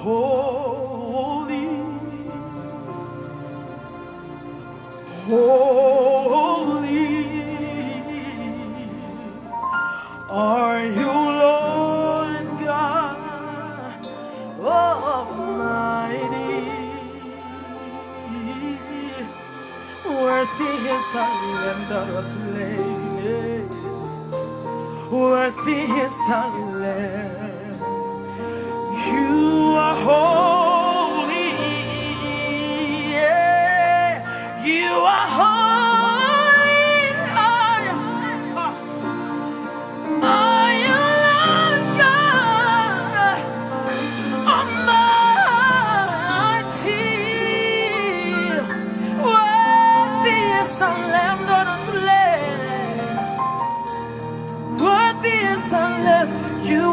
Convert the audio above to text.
holy, holy are you, Lord God Almighty. Worthy is the Lamb that was slain. Worthy is the Lamb. You are holy. Yeah. You are holy. Are you Lord God Almighty? Worthy is the Lamb that was slain. Worthy is the Lamb. You